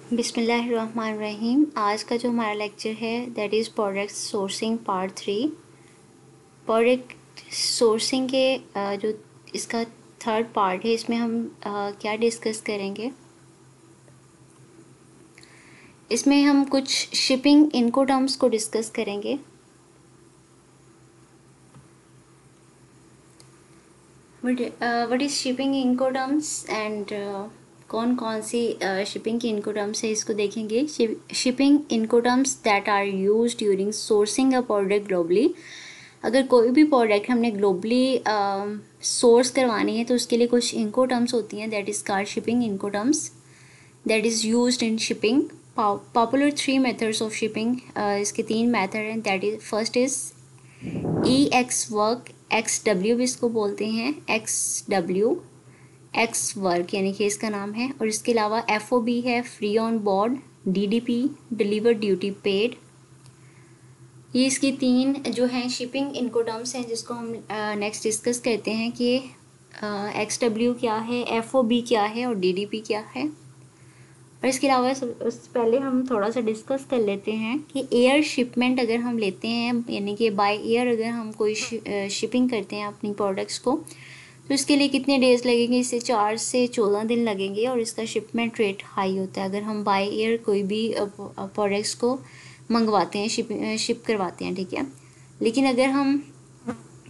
बिस्मिल्लाहिर्रहमानिर्रहीम। आज का जो हमारा लेक्चर है that is product sourcing part 3। Product sourcing के जो इसका थर्ड पार्ट है, इसमें हम क्या डिस्कस करेंगे। इसमें हम कुछ शिपिंग इनकोटर्म्स को डिस्कस करेंगे। What is shipping incoterms and कौन कौन सी शिपिंग की इनकोटर्म्स है इसको देखेंगे। Shipping incoterms that are used during sourcing a product globally. अगर कोई भी प्रोडक्ट हमने ग्लोबली सोर्स करवानी है तो उसके लिए कुछ इनकोटर्म्स होती हैं, that is called shipping incoterms that is used in shipping. Popular 3 methods of shipping, इसके 3 मेथड हैं। That is first is EX work, XW भी इसको बोलते हैं, XW एक्स वर्क यानी कि इसका नाम है। और इसके अलावा FOB है, free on board, DDP deliver duty paid. ये इसकी 3 जो हैं शिपिंग इनकोटर्म्स हैं जिसको हम नेक्स्ट डिस्कस करते हैं कि XW क्या है, FOB क्या है और DDP क्या है। और इसके अलावा उससे पहले हम थोड़ा सा डिस्कस कर लेते हैं कि एयर शिपमेंट अगर हम लेते हैं, यानी कि बाय एयर अगर हम कोई शिपिंग करते हैं अपनी प्रोडक्ट्स को, तो इसके लिए कितने डेज़ लगेंगे। इससे 4 से 14 दिन लगेंगे और इसका शिपमेंट रेट हाई होता है अगर हम बाय एयर कोई भी प्रोडक्ट्स को मंगवाते हैं, शिप करवाते हैं, ठीक है। लेकिन अगर हम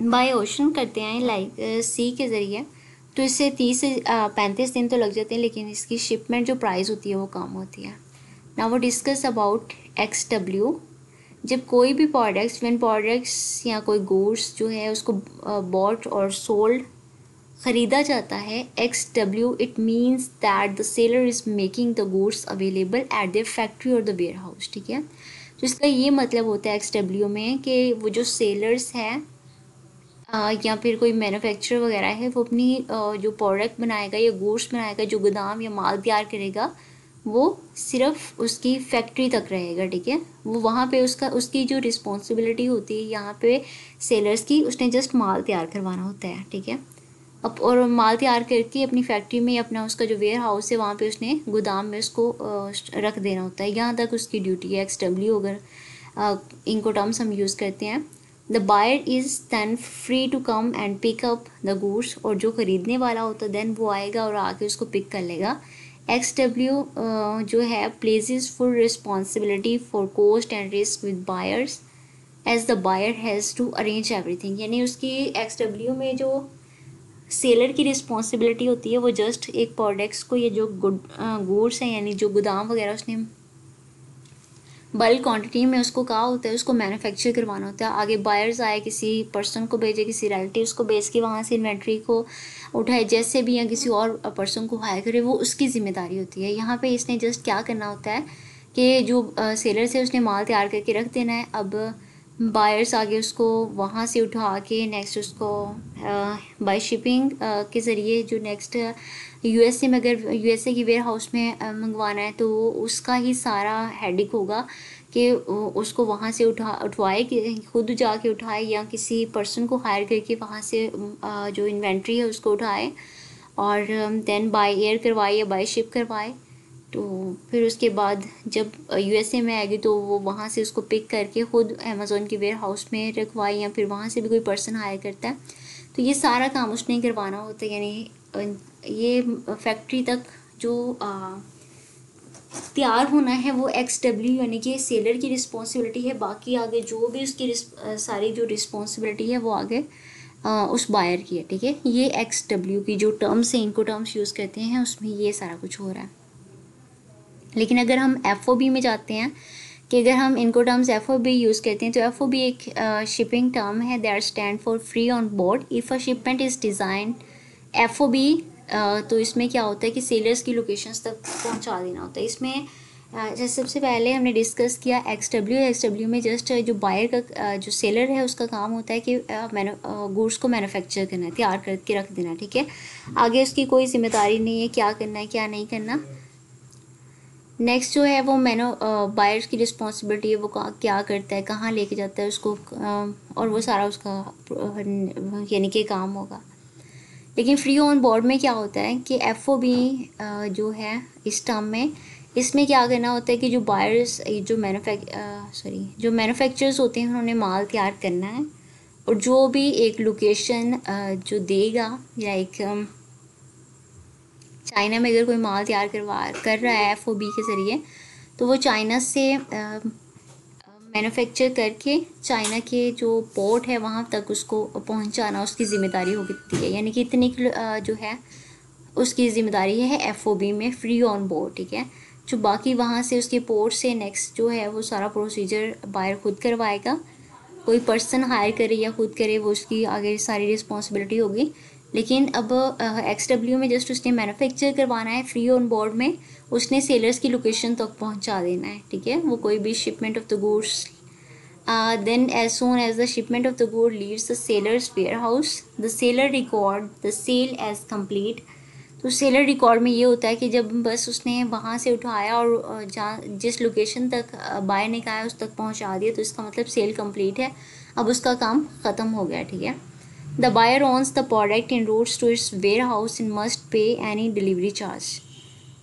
बाय ओशन करते हैं लाइक सी के ज़रिए, तो इससे 30 से 35 दिन तो लग जाते हैं, लेकिन इसकी शिपमेंट जो प्राइस होती है वो कम होती है। नाउ वो डिस्कस अबाउट XW। जब कोई भी प्रोडक्ट्स या कोई गुड्स जो है उसको बॉट और सोल्ड ख़रीदा जाता है, XW it means that the seller is making the goods available at there factory और द वेयर हाउस, ठीक है। तो इसका ये मतलब होता है XW में कि वो जो सेलर्स हैं या फिर कोई मैन्युफैक्चरर वगैरह है, वो अपनी जो प्रोडक्ट बनाएगा या गुड्स बनाएगा, जो गोदाम या माल तैयार करेगा, वो सिर्फ उसकी फैक्ट्री तक रहेगा, ठीक है। वो वहाँ पे उसकी जो रिस्पॉन्सिबिलिटी होती है यहाँ पे सेलर्स की, उसने जस्ट माल तैयार करवाना होता है, ठीक है। अब और माल तैयार करके अपनी फैक्ट्री में अपना उसका जो वेयर हाउस है वहाँ पे उसने गोदाम में उसको रख देना होता है। यहाँ तक उसकी ड्यूटी है XW अगर इनको टर्म्स हम यूज़ करते हैं। The buyer is then free to come and pick up the goods, और जो ख़रीदने वाला होता है देन वो आएगा और आके उसको पिक कर लेगा। XW जो है places full responsibility for cost and risk with buyers as the buyer has to arrange everything. यानी उसकी XW में जो सेलर की रिस्पॉन्सिबिलिटी होती है वो जस्ट एक प्रोडक्ट्स को, ये जो गुड्स हैं यानी जो गोदाम वगैरह उसने बल्क क्वांटिटी में उसको कहा होता है उसको मैन्युफैक्चर करवाना होता है। आगे बायर्स आए, किसी पर्सन को भेजे, किसी रिलेटिव्स को भेज के वहाँ से इन्वेंट्री को उठाए, जैसे भी, या किसी और पर्सन को हायर करे, वो उसकी ज़िम्मेदारी होती है। यहाँ पे इसने जस्ट क्या करना होता है कि जो सेलर से उसने माल तैयार करके रख देना है। अब बायर्स आगे उसको वहाँ से उठा के नेक्स्ट उसको बाय शिपिंग के ज़रिए जो नेक्स्ट USA में, अगर USA की वेयर हाउस में मंगवाना है तो उसका ही सारा हेडिक होगा कि उसको वहाँ से उठवाए, कि खुद जाके उठाए या किसी पर्सन को हायर करके वहाँ से जो इन्वेंट्री है उसको उठाए और देन बाय एयर करवाए या बाय शिप करवाए। तो फिर उसके बाद जब USA में आएगी तो वो वहाँ से उसको पिक करके खुद अमेज़ोन के वेयर हाउस में रखवाए, या फिर वहाँ से भी कोई पर्सन हायर करता है। तो ये सारा काम उसने करवाना होता है, यानी ये फैक्ट्री तक जो तैयार होना है वो XW यानी कि सेलर की रिस्पॉन्सिबिलिटी है। बाकी आगे जो भी उसकी सारी जो रिस्पॉन्सिबिलिटी है वो आगे उस बायर की है, ठीक है। ये XW की जो टर्म्स हैं, इनको टर्म्स यूज़ करते हैं, उसमें ये सारा कुछ हो रहा है। लेकिन अगर हम FOB में जाते हैं, कि अगर हम इनको टर्म्स FOB यूज़ करते हैं, तो FOB एक शिपिंग टर्म है that stand for free on board if a shipment is design FOB। तो इसमें क्या होता है कि सेलर्स की लोकेशंस तक पहुंचा देना होता है। इसमें जैसे सबसे पहले हमने डिस्कस किया XW में जस्ट जो बायर का जो सेलर है उसका काम होता है कि गुड्स को मैन्युफैक्चर करना है, तैयार करके रख देना, ठीक है। आगे उसकी कोई जिम्मेदारी नहीं है क्या करना है क्या नहीं करना। नेक्स्ट जो है वो बायर्स की रिस्पॉन्सिबिलिटी है, वो क्या करता है, कहाँ लेके जाता है उसको, और वो सारा उसका यानी कि काम होगा। लेकिन फ्री ऑन बोर्ड में क्या होता है कि FOB जो है इस टर्म में इसमें क्या करना होता है कि जो बायर्स जो मैन्युफैक्चरर्स होते हैं उन्होंने माल तैयार करना है, और जो भी एक लोकेशन जो देगा, लाइक चाइना में अगर कोई माल तैयार कर रहा है एफओबी के ज़रिए, तो वो चाइना से मैन्युफैक्चर करके चाइना के जो पोर्ट है वहाँ तक उसको पहुँचाना उसकी ज़िम्मेदारी होती है। यानी कि इतनी जो है उसकी ज़िम्मेदारी है एफओबी में, फ्री ऑन बोर्ड, ठीक है। जो बाकी वहाँ से उसके पोर्ट से नेक्स्ट जो है वो सारा प्रोसीजर बायर खुद करवाएगा। कोई पर्सन हायर करे या खुद करे वो उसकी आगे सारी रिस्पॉन्सिबिलिटी होगी। लेकिन अब एक्सडब्ल्यू में जस्ट उसने मैन्युफैक्चर करवाना है, फ्री ऑन बोर्ड में उसने सेलर्स की लोकेशन तक पहुंचा देना है, ठीक है। वो कोई भी shipment of the goods, then as soon as the shipment of the good leaves the seller's warehouse, the seller record the sale as complete। तो सेलर रिकॉर्ड में ये होता है कि जब बस उसने वहाँ से उठाया और जहाँ जिस लोकेशन तक बायर ने कहा है उस तक पहुँचा दिया, तो इसका मतलब सेल कंप्लीट है, अब उसका काम ख़त्म हो गया, ठीक है। The buyer owns the product in routes to its warehouse in must pay any delivery charge.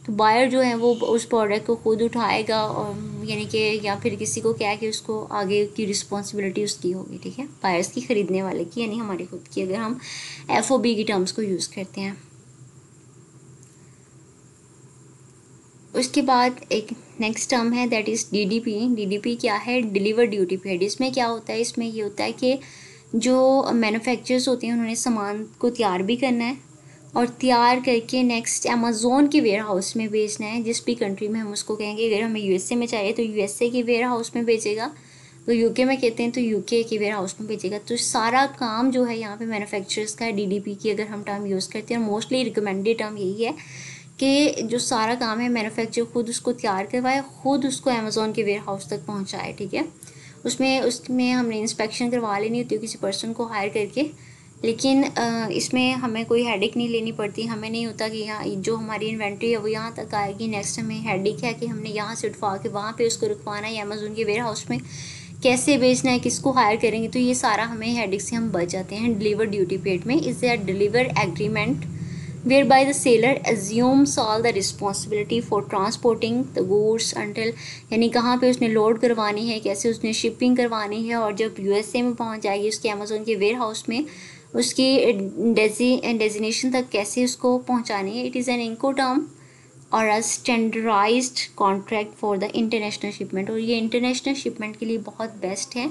तो बायर जो है वो उस प्रोडक्ट को खुद उठाएगा, और यानी कि या फिर किसी को क्या है कि उसको आगे की रिस्पॉन्सिबिलिटी उसकी होगी, ठीक है, बायर्स की, ख़रीदने वाले की, यानी हमारी खुद की, अगर हम एफओबी की टर्म्स को यूज़ करते हैं। उसके बाद एक नेक्स्ट टर्म है दैट इज़ डीडीपी। डीडीपी क्या है? Deliver duty paid. इसमें क्या होता है? इसमें ये होता है कि जो मैन्युफैक्चरर्स होते हैं उन्होंने सामान को तैयार भी करना है, और तैयार करके नेक्स्ट अमेज़ोन के वेयर हाउस में बेचना है, जिस भी कंट्री में हम उसको कहेंगे। अगर हमें यूएसए में चाहिए तो यूएसए के वेयर हाउस में बेचेगा, तो यूके में कहते हैं तो यूके के वेयर हाउस में बेचेगा। तो सारा काम जो है यहाँ पे मैन्युफैक्चरर्स का है। डीडीपी की अगर हम टर्म यूज़ करते हैं, और मोस्टली रिकमेंडेड टर्म यही है कि जो सारा काम है मैन्युफैक्चर खुद उसको तैयार करवाए, खुद उसको अमेज़ोन के वेयर हाउस तक पहुँचाए, ठीक है। उसमें हमने इंस्पेक्शन करवा लेनी होती है किसी पर्सन को हायर करके, लेकिन इसमें हमें कोई हेडेक नहीं लेनी पड़ती। हमें नहीं होता कि यहाँ जो हमारी इन्वेंट्री है वो यहाँ तक आएगी, नेक्स्ट हमें हेडेक है कि हमने यहाँ से उठवा के वहाँ पे उसको रखवाना है, या अमेज़ोन के वेयर हाउस में कैसे बेचना है, किसको हायर करेंगे। तो ये सारा हमें हेडेक से हम बच जाते हैं। डिलीवर ड्यूटी पेड में is a deliver agreement whereby the seller assumes all the responsibility for transporting the goods until, यानी कहाँ पे उसने लोड करवानी है, कैसे उसने शिपिंग करवानी है, और जब यूएसए में पहुँच जाएगी उसके अमेज़ोन के वेयर हाउस में उसकी डेजिनेशन तक कैसे उसको पहुँचानी है। इट इज़ एन इनकोटर्म और a standardised contract for the international shipment. और ये इंटरनेशनल शिपमेंट के लिए बहुत बेस्ट है,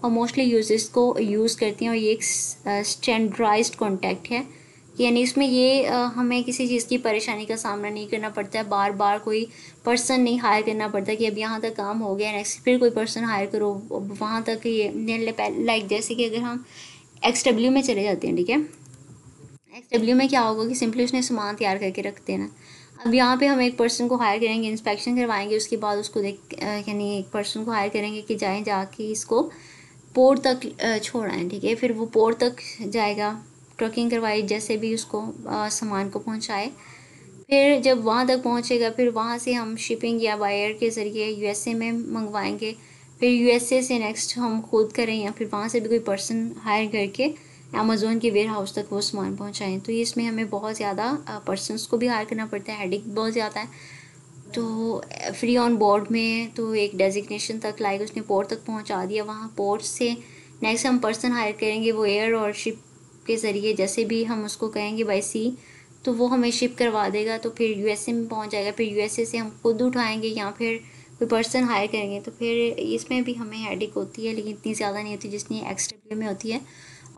और मोस्टली यूजर्स को यूज़ करती हैं। और ये एक स्टैंडर्डाइज्ड कॉन्ट्रैक्ट है, यानी इसमें ये हमें किसी चीज़ की परेशानी का सामना नहीं करना पड़ता है, बार बार कोई पर्सन नहीं हायर करना पड़ता कि अब यहाँ तक काम हो गया, नेक्स्ट फिर कोई पर्सन हायर करो वहाँ तक। ये लाइक जैसे कि अगर हम एक्सडब्ल्यू में चले जाते हैं, ठीक है, एक्सडब्ल्यू में क्या होगा कि सिंपली उसने सामान तैयार करके रख देना। अब यहाँ पे हम एक पर्सन को हायर करेंगे, इंस्पेक्शन करवाएंगे, उसके बाद उसको यानी एक पर्सन को हायर करेंगे कि जाके इसको पोर्ट तक छोड़ाएं, ठीक है। फिर वो पोर्ट तक जाएगा, ट्रकिंग करवाई, जैसे भी उसको सामान को पहुँचाए। फिर जब वहाँ तक पहुँचेगा, फिर वहाँ से हम शिपिंग या बायर के ज़रिए यूएसए में मंगवाएंगे। फिर यूएसए से नेक्स्ट हम खुद करें, या फिर वहाँ से भी कोई पर्सन हायर करके अमेज़ोन के वेयर हाउस तक वो सामान पहुँचाएँ। तो इसमें हमें बहुत ज़्यादा पर्सनस को भी हायर करना पड़ता है, हेडेक बहुत ज़्यादा है। तो फ्री ऑन बोर्ड में तो एक डेजिग्नेशन तक, लाइक उसने पोर्ट तक पहुँचा दिया, वहाँ पोर्ट से नेक्स्ट हम पर्सन हायर करेंगे, वो एयर और शिप के ज़रिए जैसे भी हम उसको कहेंगे बाई सी, तो वो हमें शिप करवा देगा। तो फिर यूएसए में पहुँच जाएगा, फिर यूएसए से हम खुद उठाएंगे या फिर कोई पर्सन हायर करेंगे। तो फिर इसमें भी हमें हेडेक होती है, लेकिन इतनी ज़्यादा नहीं होती जितनी एक्सडब्ल्यू में होती है।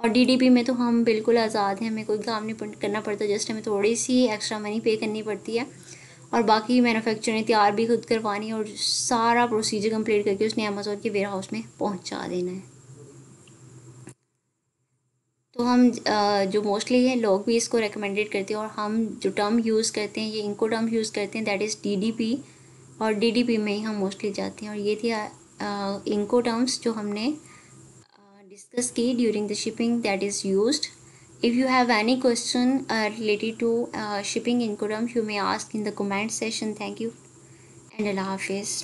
और डीडीपी में तो हम बिल्कुल आज़ाद हैं, हमें कोई काम नहीं करना पड़ता, जस्ट हमें थोड़ी सी एक्स्ट्रा मनी पे करनी पड़ती है, और बाकी मैन्युफैक्चर ने तैयार भी खुद करवानी है, और सारा प्रोसीजर कंप्लीट करके उसने अमेज़ोन के वेयर हाउस में पहुंचा देना है। तो हम जो मोस्टली है लोग भी इसको रिकमेंडेड करते हैं, और हम जो टर्म यूज़ करते हैं ये इनको टर्म यूज़ करते हैं, दैट इज़ डीडीपी, और डीडीपी में ही हम मोस्टली जाते हैं। और ये थी इनको टर्म्स जो हमने डिस्कस की during the shipping that is used. If you have any question related to shipping Incoterms, you may ask in the comment section. Thank you and Allah Hafiz.